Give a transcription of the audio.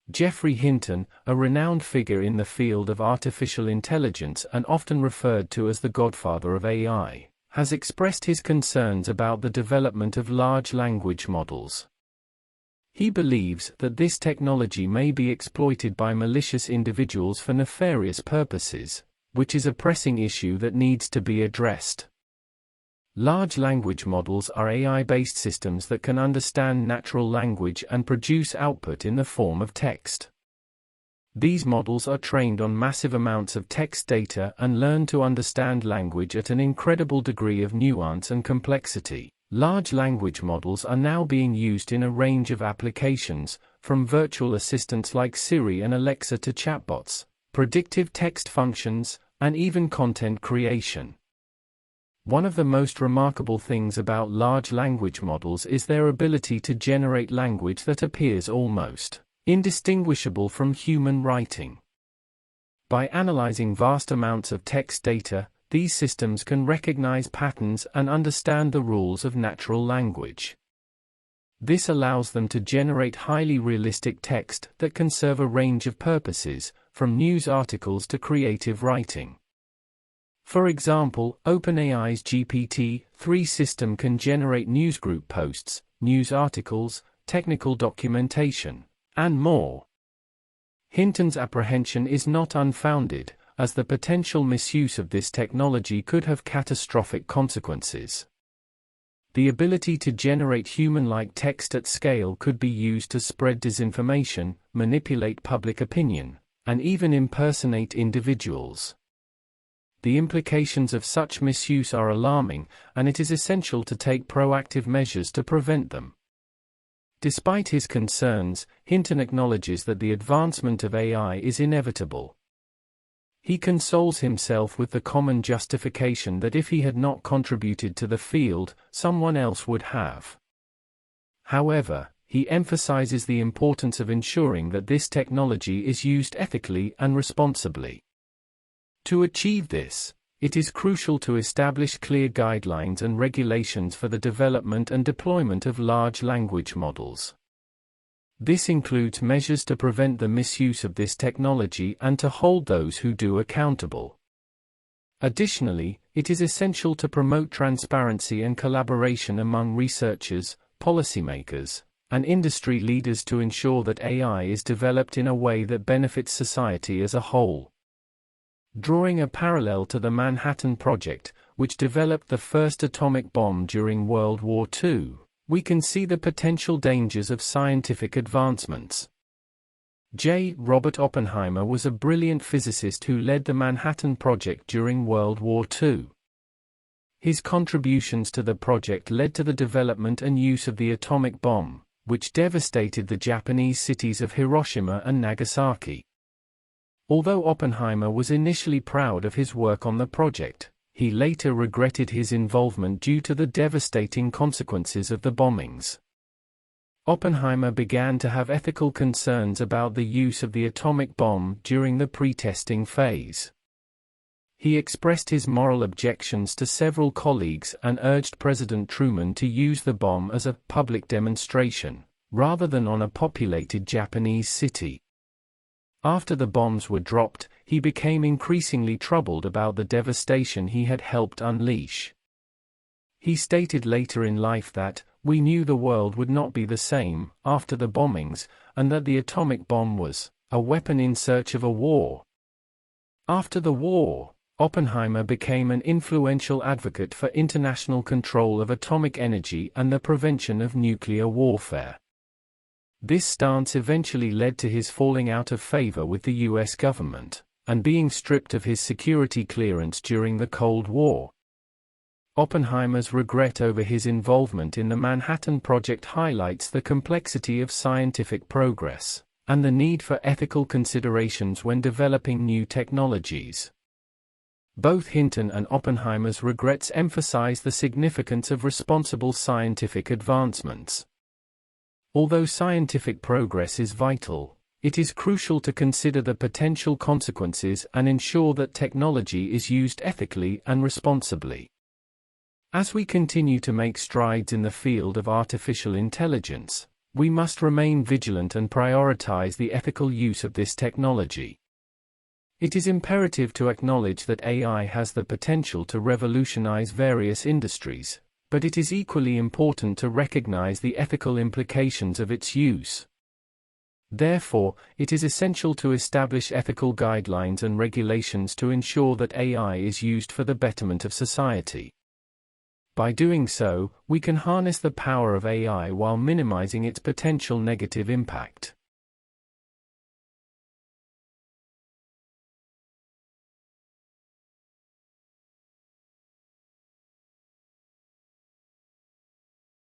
Geoffrey Hinton, a renowned figure in the field of artificial intelligence and often referred to as the godfather of AI, has expressed his concerns about the development of large language models. He believes that this technology may be exploited by malicious individuals for nefarious purposes, which is a pressing issue that needs to be addressed. Large language models are AI-based systems that can understand natural language and produce output in the form of text. These models are trained on massive amounts of text data and learn to understand language at an incredible degree of nuance and complexity. Large language models are now being used in a range of applications, from virtual assistants like Siri and Alexa to chatbots, predictive text functions, and even content creation. One of the most remarkable things about large language models is their ability to generate language that appears almost indistinguishable from human writing. By analyzing vast amounts of text data, these systems can recognize patterns and understand the rules of natural language. This allows them to generate highly realistic text that can serve a range of purposes, from news articles to creative writing. For example, OpenAI's GPT-3 system can generate newsgroup posts, news articles, technical documentation, and more. Hinton's apprehension is not unfounded, as the potential misuse of this technology could have catastrophic consequences. The ability to generate human-like text at scale could be used to spread disinformation, manipulate public opinion, and even impersonate individuals. The implications of such misuse are alarming, and it is essential to take proactive measures to prevent them. Despite his concerns, Hinton acknowledges that the advancement of AI is inevitable. He consoles himself with the common justification that if he had not contributed to the field, someone else would have. However, he emphasizes the importance of ensuring that this technology is used ethically and responsibly. To achieve this, it is crucial to establish clear guidelines and regulations for the development and deployment of large language models. This includes measures to prevent the misuse of this technology and to hold those who do accountable. Additionally, it is essential to promote transparency and collaboration among researchers, policymakers, and industry leaders to ensure that AI is developed in a way that benefits society as a whole. Drawing a parallel to the Manhattan Project, which developed the first atomic bomb during World War II, we can see the potential dangers of scientific advancements. Robert Oppenheimer was a brilliant physicist who led the Manhattan Project during World War II. His contributions to the project led to the development and use of the atomic bomb, which devastated the Japanese cities of Hiroshima and Nagasaki. Although Oppenheimer was initially proud of his work on the project, he later regretted his involvement due to the devastating consequences of the bombings. Oppenheimer began to have ethical concerns about the use of the atomic bomb during the pre-testing phase. He expressed his moral objections to several colleagues and urged President Truman to use the bomb as a public demonstration, rather than on a populated Japanese city. After the bombs were dropped, he became increasingly troubled about the devastation he had helped unleash. He stated later in life that, "We knew the world would not be the same after the bombings, and that the atomic bomb was a weapon in search of a war." After the war, Oppenheimer became an influential advocate for international control of atomic energy and the prevention of nuclear warfare. This stance eventually led to his falling out of favor with the US government, and being stripped of his security clearance during the Cold War. Oppenheimer's regret over his involvement in the Manhattan Project highlights the complexity of scientific progress, and the need for ethical considerations when developing new technologies. Both Hinton and Oppenheimer's regrets emphasize the significance of responsible scientific advancements. Although scientific progress is vital, it is crucial to consider the potential consequences and ensure that technology is used ethically and responsibly. As we continue to make strides in the field of artificial intelligence, We must remain vigilant and prioritize the ethical use of this technology. It is imperative to acknowledge that AI has the potential to revolutionize various industries, but it is equally important to recognize the ethical implications of its use. Therefore, it is essential to establish ethical guidelines and regulations to ensure that AI is used for the betterment of society. By doing so, we can harness the power of AI while minimizing its potential negative impact.